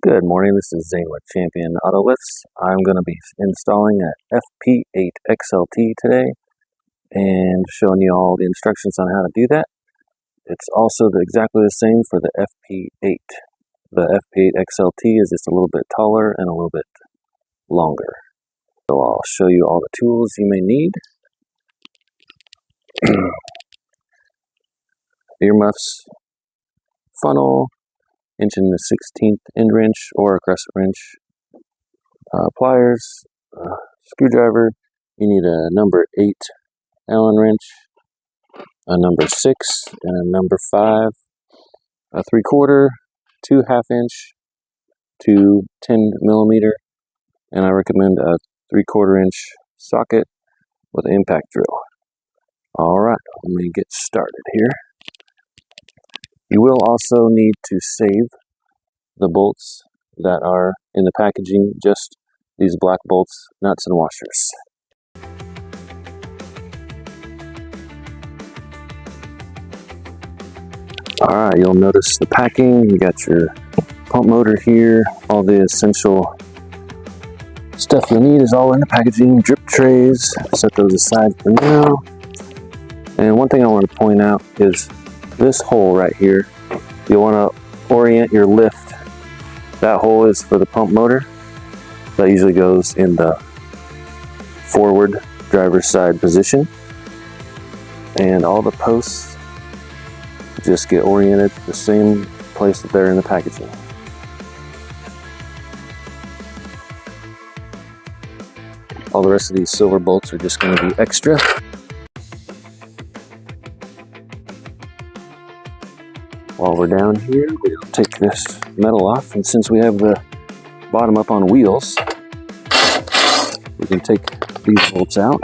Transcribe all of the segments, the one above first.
Good morning, this is Zane with Champion Auto Lifts. I'm going to be installing a FP8XLT today and showing you all the instructions on how to do that. It's also exactly the same for the FP8. The FP8XLT is just a little bit taller and a little bit longer. So I'll show you all the tools you may need. Earmuffs, funnel, 1 1/16 end wrench or a crescent wrench, pliers, screwdriver. You need a number 8 Allen wrench, a number 6 and a number 5, a 3/4, 2 1/2-inch, 2 10mm, and I recommend a 3/4 inch socket with an impact drill. Alright, let me get started here. You will also need to save the bolts that are in the packaging, just these black bolts, nuts, and washers. Alright, you'll notice the packing. You got your pump motor here. All the essential stuff you'll need is all in the packaging. Drip trays, set those aside for now. And one thing I want to point out is this hole right here. You'll want to orient your lift. That hole is for the pump motor. That usually goes in the forward driver's side position. And all the posts just get oriented the same place that they're in the packaging. All the rest of these silver bolts are just going to be extra. While we're down here, we'll take this metal off, and since we have the bottom up on wheels, we can take these bolts out.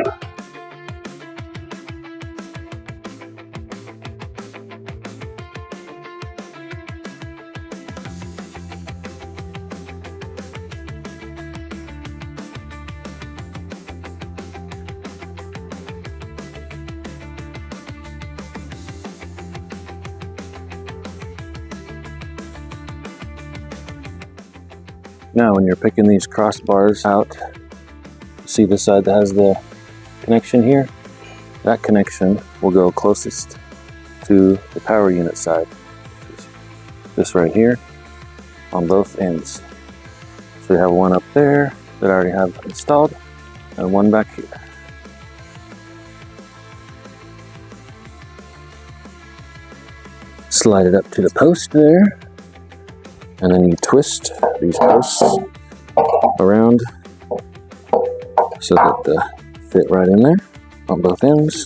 Now when you're picking these crossbars out, see the side that has the connection here? That connection will go closest to the power unit side. This right here on both ends. So we have one up there that I already have installed and one back here. Slide it up to the post there. And then you twist these posts around so that they fit right in there on both ends.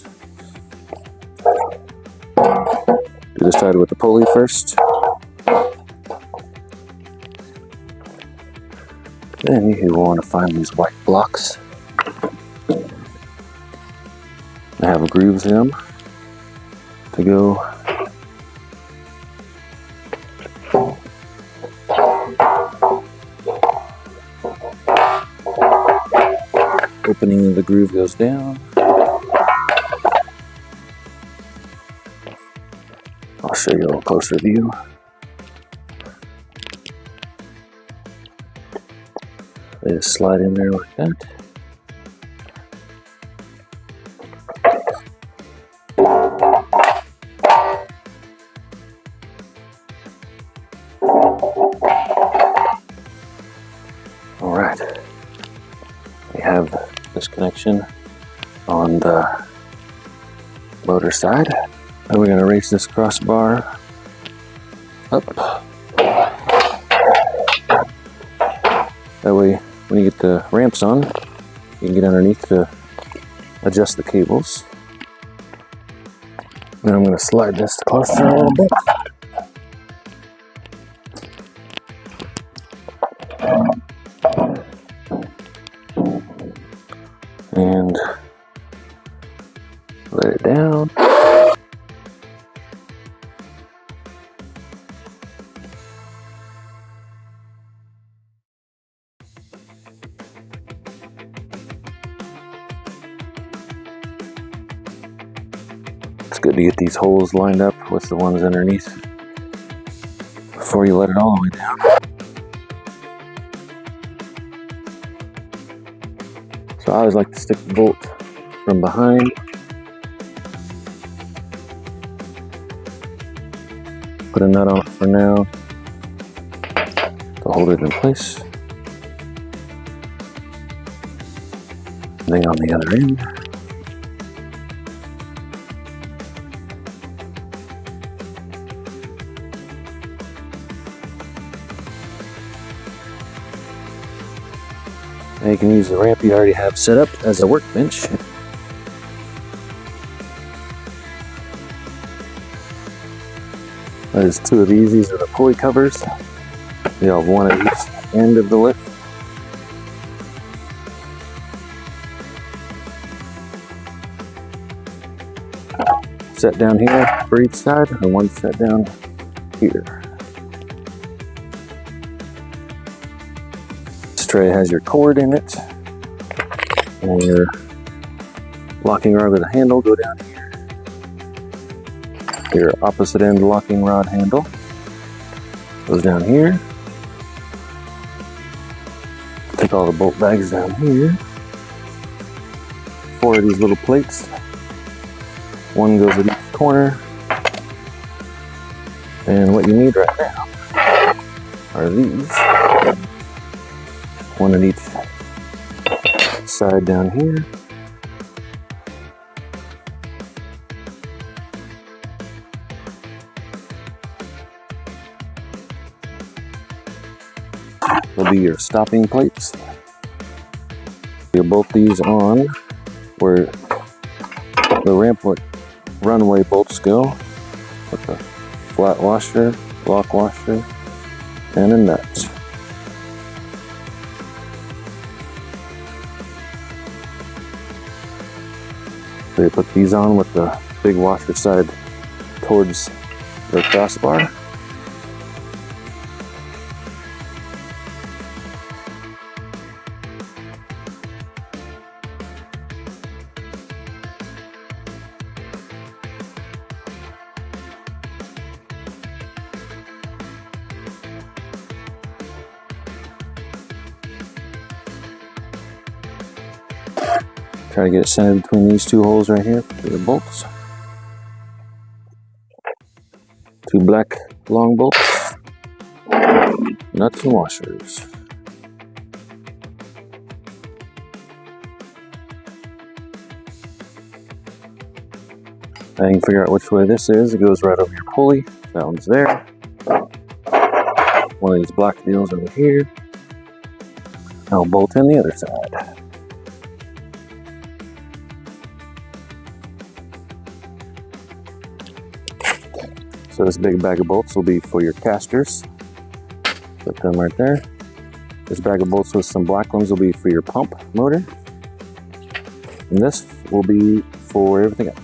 Do the side with the pulley first. Then you will want to find these white blocks. They have grooves in them to go . Opening of the groove goes down. I'll show you a little closer view. They just slide in there like that. All right. We have this connection on the motor side. Then we're going to raise this crossbar up. That way, when you get the ramps on, you can get underneath to adjust the cables. Then I'm going to slide this closer a little bit. And let it down. It's good to get these holes lined up with the ones underneath before you let it all the way down. So I always like to stick the bolt from behind. Put a nut on it for now to hold it in place. Thing on the other end. And you can use the ramp you already have set up as a workbench. There's two of these. These are the pulley covers. You have one at each end of the lift. Set down here for each side, and one set down here. This tray has your cord in it, and your locking rod with a handle go down here. Your opposite end locking rod handle goes down here. Take all the bolt bags down here. 4 of these little plates. One goes at each corner. And what you need right now are these. One at each side down here. Will be your stopping plates. You'll bolt these on where the ramp runway bolts go, with a flat washer, lock washer, and a nut. So you put these on with the big washer side towards the crossbar. Try to get it centered between these two holes right here for the bolts. 2 black long bolts, nuts and washers. Now you can figure out which way this is. It goes right over your pulley. That one's there. One of these black deals over here. I'll bolt in the other side. So this big bag of bolts will be for your casters. Put them right there. This bag of bolts with some black ones will be for your pump motor. And this will be for everything else.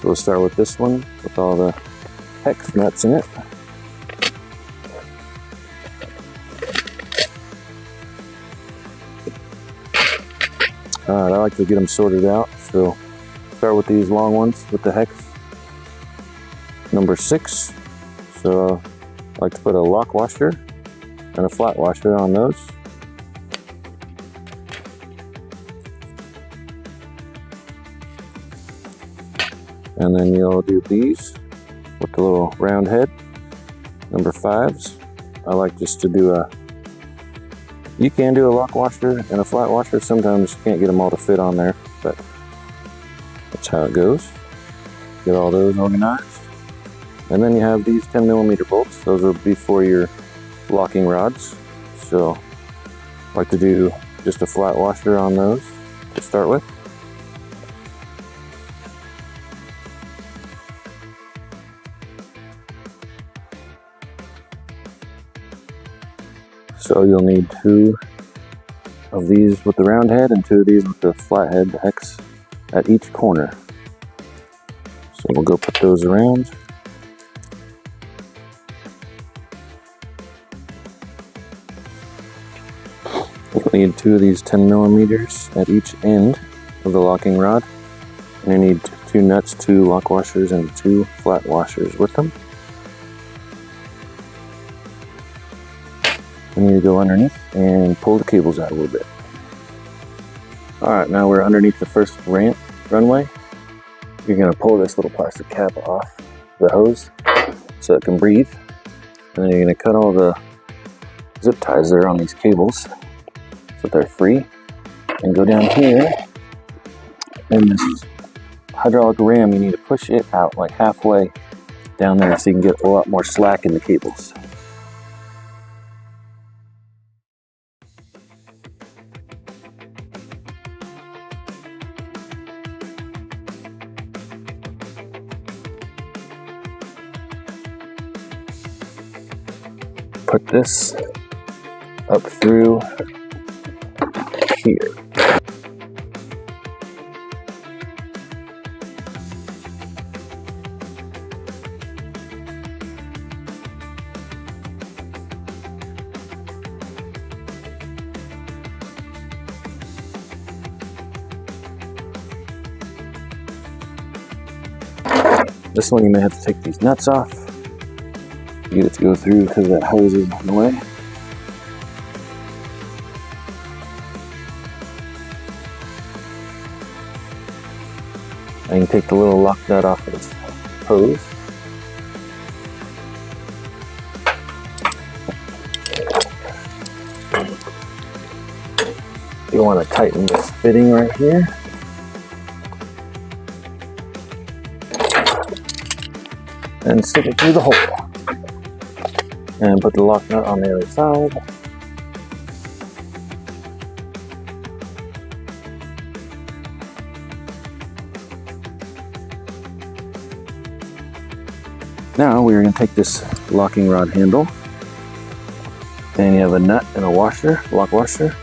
So we'll start with this one with all the hex nuts in it. Alright, I like to get them sorted out, so start with these long ones with the hex number 6. So I like to put a lock washer and a flat washer on those. And then you'll do these with the little round head, number 5s. I like just to do you can do a lock washer and a flat washer. Sometimes you can't get them all to fit on there, but that's how it goes. Get all those organized. And then you have these 10mm bolts. Those will be for your locking rods. So I like to do just a flat washer on those to start with. So you'll need 2 of these with the round head and 2 of these with the flat head hex at each corner. So we'll go put those around. You'll need 2 of these 10mm at each end of the locking rod. And you need 2 nuts, 2 lock washers, and 2 flat washers with them. We need to go underneath and pull the cables out a little bit. Alright, now we're underneath the first runway. You're going to pull this little plastic cap off the hose so it can breathe. And then you're going to cut all the zip ties that are on these cables so they're free. And go down here, and this hydraulic ram, you need to push it out like halfway down there so you can get a lot more slack in the cables. Put this up through here. This one you may have to take these nuts off to get it to go through because that hose is in the way. And you take the little lock nut off of this hose. You want to tighten this fitting right here. And stick it through the hole. And put the lock nut on the other side. Now we're going to take this locking rod handle, and you have a nut and a washer, lock washer.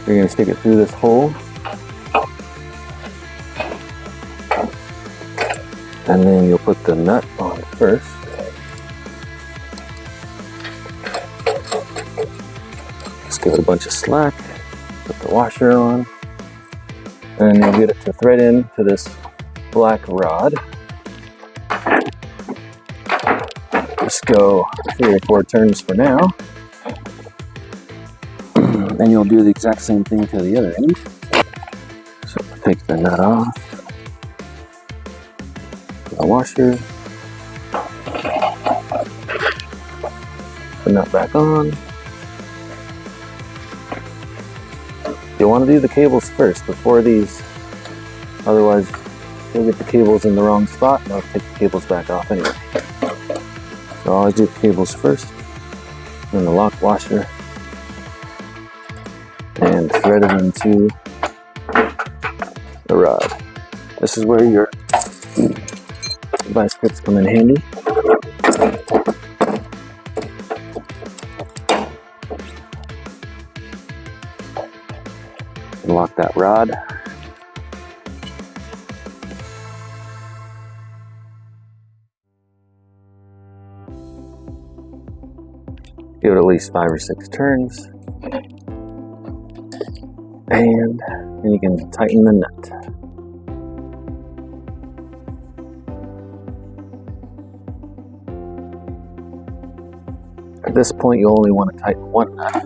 You're going to stick it through this hole, and then you'll put the nut on first. Just give it a bunch of slack, put the washer on, and you'll get it to thread in to this black rod. Just go 3 or 4 turns for now. Then you'll do the exact same thing to the other end. So take the nut off, the washer, the nut back on. You want to do the cables first before these, otherwise you'll get the cables in the wrong spot and I'll take the cables back off anyway. So always do the cables first, then the lock washer, and thread it into the rod. This is where your vice grips come in handy. Lock that rod. Give it at least 5 or 6 turns. And then you can tighten the nut. At this point, you only want to tighten one nut,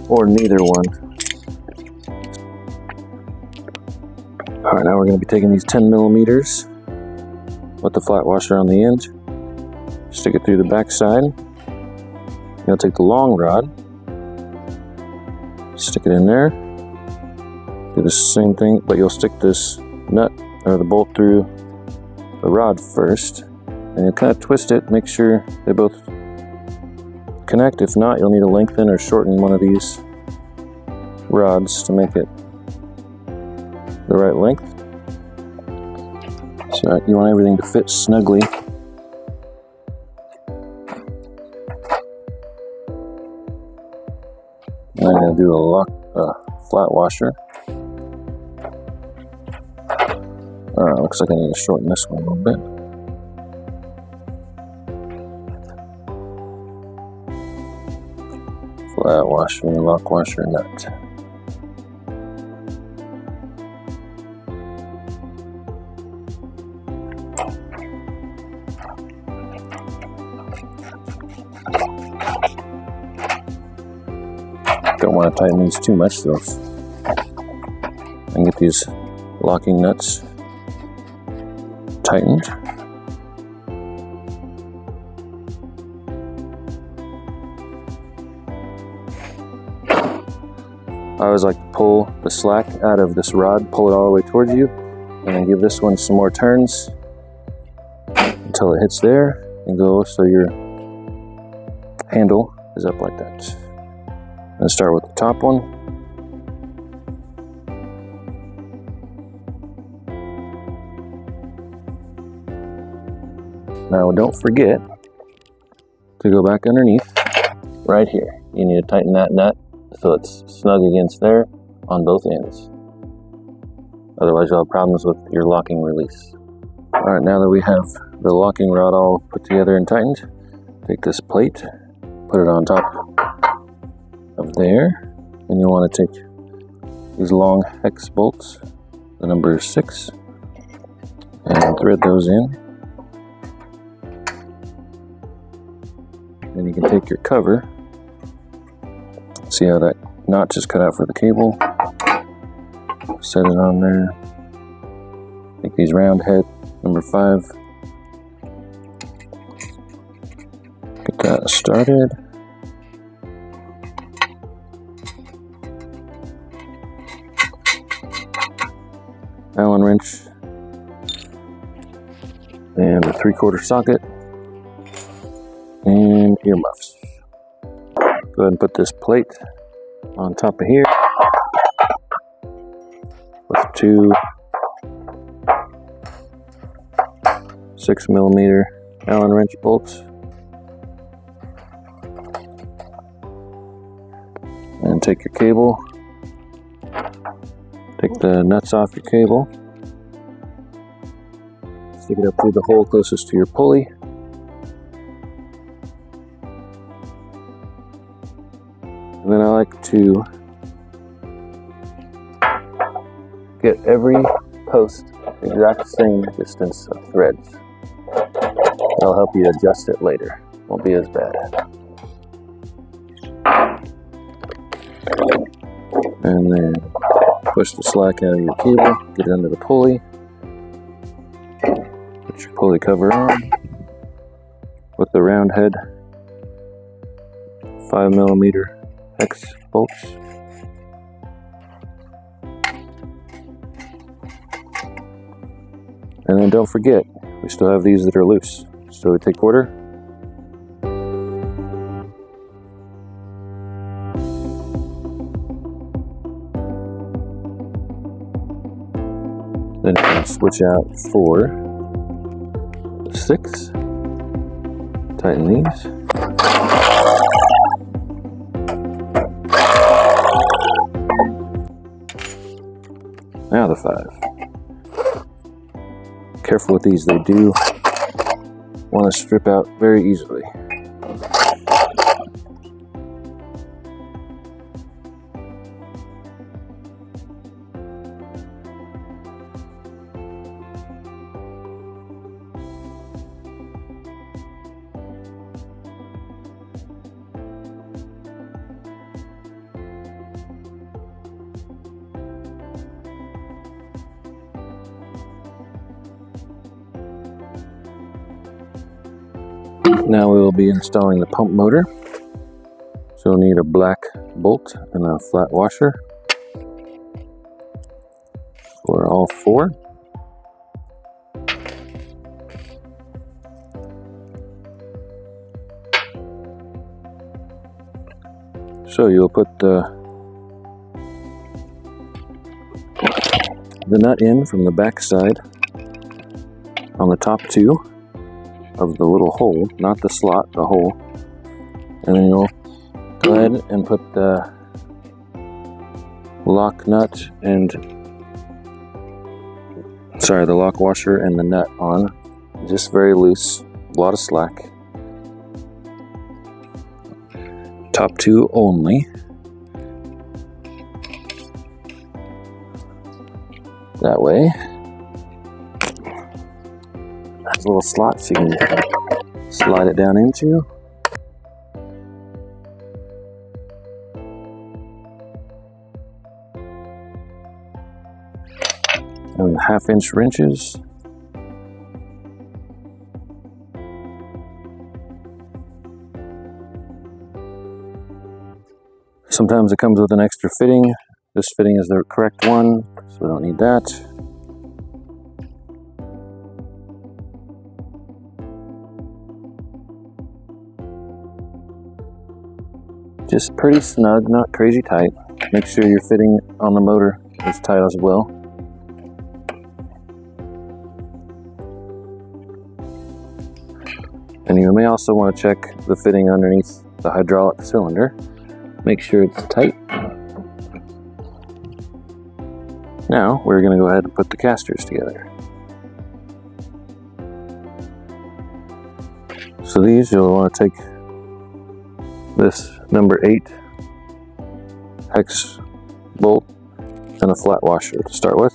or neither one. Alright, now we're going to be taking these 10 millimeters with the flat washer on the end. Stick it through the back side. You'll take the long rod, stick it in there, do the same thing, but you'll stick this nut or the bolt through the rod first, and you kind of twist it, make sure they both connect. If not, you'll need to lengthen or shorten one of these rods to make it the right length. So you want everything to fit snugly. I'm going to do a flat washer. Looks like I need to shorten this one a little bit. Flat washer, lock washer, nut. want to tighten these too much though. And get these locking nuts tightened. I always like to pull the slack out of this rod, pull it all the way towards you, and then give this one some more turns until it hits there and go so your handle is up like that. And start with the top one. Now don't forget to go back underneath right here. You need to tighten that nut so it's snug against there on both ends. Otherwise you'll have problems with your locking release. Alright, now that we have the locking rod all put together and tightened, take this plate, put it on top of there, and you want to take these long hex bolts, the number 6, and thread those in. Then you can take your cover. See how that notch is cut out for the cable. Set it on there. Take these round head, number 5. Get that started. Allen wrench. And a 3/4 socket. And earmuffs. Go ahead and put this plate on top of here with 2 6mm Allen wrench bolts, and take your cable, take the nuts off your cable, stick it up through the hole closest to your pulley. And then I like to get every post the exact same distance of threads. That'll help you adjust it later. Won't be as bad. And then push the slack out of your cable, get it under the pulley. Put your pulley cover on with the round head 5mm hex bolts. And then don't forget, we still have these that are loose. So we take quarter. Then you can switch out for 6. Tighten these. Now the 5. Careful with these, they do want to strip out very easily. Now we will be installing the pump motor. So we'll need a black bolt and a flat washer for all 4. So you'll put the nut in from the back side on the top 2 of the little hole, not the slot, the hole. And then you'll go ahead and put the lock nut and the lock washer and the nut on, just very loose, a lot of slack. Top 2 only. That way. There's little slots you can slide it down into. and 1/2-inch wrenches. Sometimes it comes with an extra fitting. This fitting is the correct one, so we don't need that. Just pretty snug, not crazy tight. Make sure your fitting on the motor is tight as well. And you may also want to check the fitting underneath the hydraulic cylinder. Make sure it's tight. Now we're going to go ahead and put the casters together. So these, you'll want to take this number 8 hex bolt and a flat washer to start with.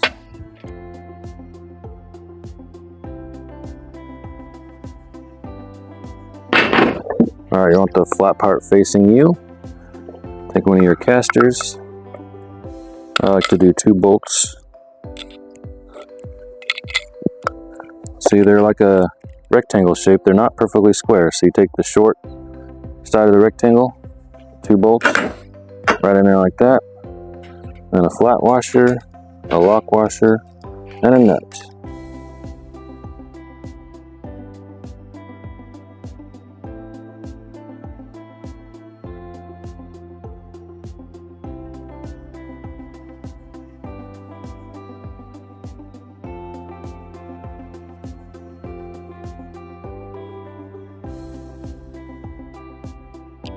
Alright, you want the flat part facing you. Take one of your casters. I like to do 2 bolts. See, they're like a rectangle shape. They're not perfectly square. So you take the short side of the rectangle, 2 bolts, right in there like that. Then a flat washer, a lock washer, and a nut.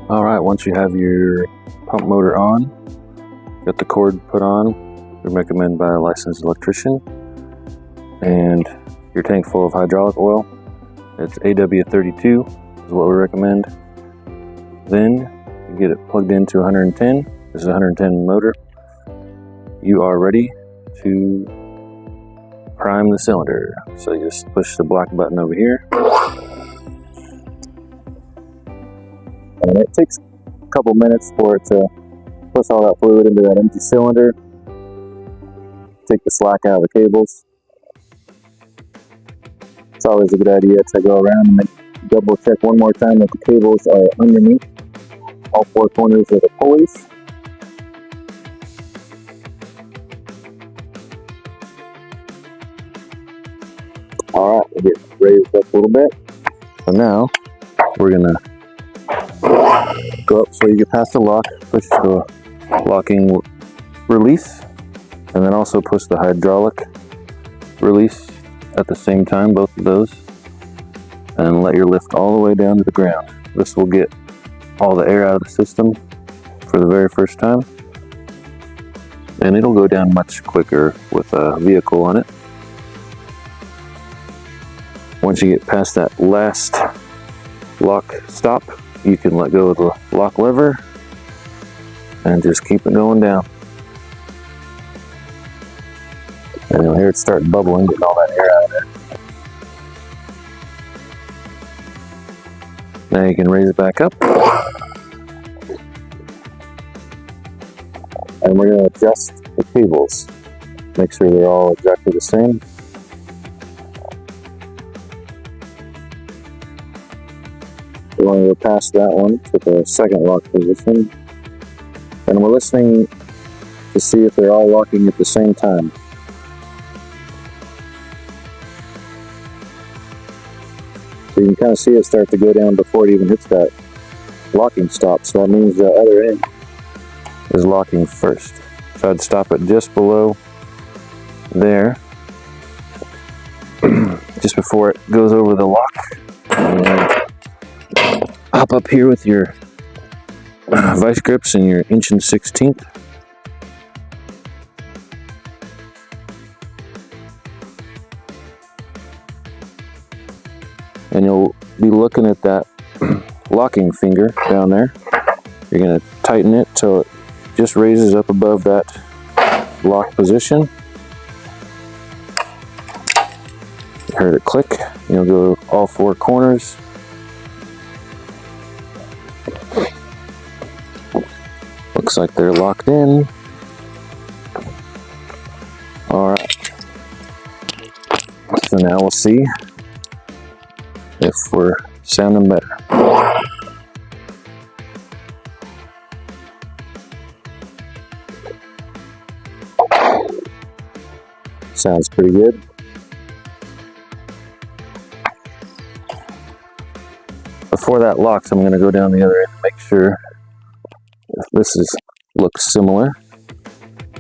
Alright, once you have your pump motor on, got the cord put on, we recommend by a licensed electrician, and your tank full of hydraulic oil, it's AW32 is what we recommend. Then you get it plugged into 110, this is a 110 motor. You are ready to prime the cylinder. So you just push the black button over here. And it takes a couple minutes for it to push all that fluid into that empty cylinder. Take the slack out of the cables. It's always a good idea to go around and double check one more time that the cables are underneath all 4 corners of the pulleys. Alright, we'll get raised up a little bit. So now we're gonna go up so you get past the lock, push the locking release, and then also push the hydraulic release at the same time, both of those, and let your lift all the way down to the ground. This will get all the air out of the system for the very first time, and it'll go down much quicker with a vehicle on it. Once you get past that last lock stop, you can let go of the lock lever and just keep it going down. And you'll hear it start bubbling, getting all that air out of there. Now you can raise it back up. And we're going to adjust the cables. Make sure they're all exactly the same. We're going to go past that one to the second lock position. And we're listening to see if they're all locking at the same time. So you can kind of see it start to go down before it even hits that locking stop. So that means the other end is locking first. So I'd stop it just below there, just before it goes over the lock. And hop up here with your vice grips and your 1 16". And you'll be looking at that locking finger down there. You're going to tighten it till it just raises up above that lock position. You heard it click. You'll go all 4 corners. Looks like they're locked in. Alright. now we'll see if we're sounding better. Sounds pretty good. Before that locks, I'm going to go down the other end and make sure if this looks similar.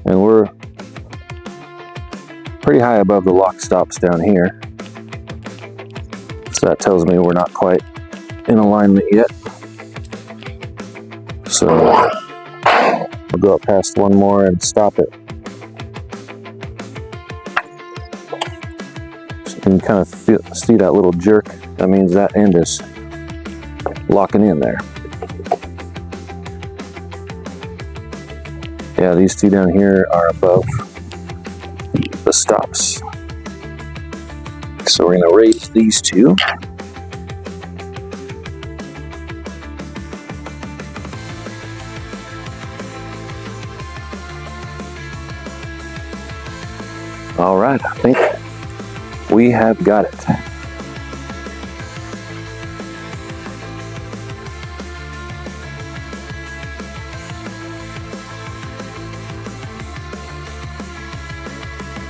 And we're pretty high above the lock stops down here. So that tells me we're not quite in alignment yet. So we'll go up past one more and stop it. So you can kind of see that little jerk. That means that end is locking in there. Yeah, these two down here are above the stops. So we're going to raise these two. All right, I think we have got it.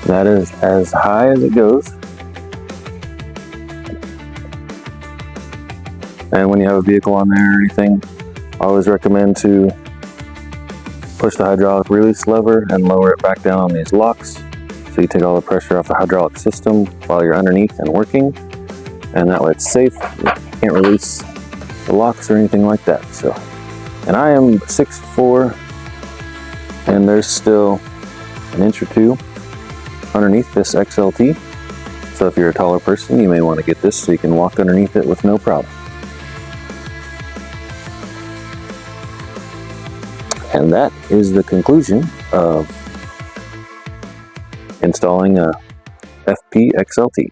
That is as high as it goes. And when you have a vehicle on there or anything, I always recommend to push the hydraulic release lever and lower it back down on these locks. So you take all the pressure off the hydraulic system while you're underneath and working. And that way it's safe. You can't release the locks or anything like that. So, and I am 6'4", and there's still an inch or two underneath this XLT. So if you're a taller person, you may want to get this so you can walk underneath it with no problem. And that is the conclusion of installing a FP8K.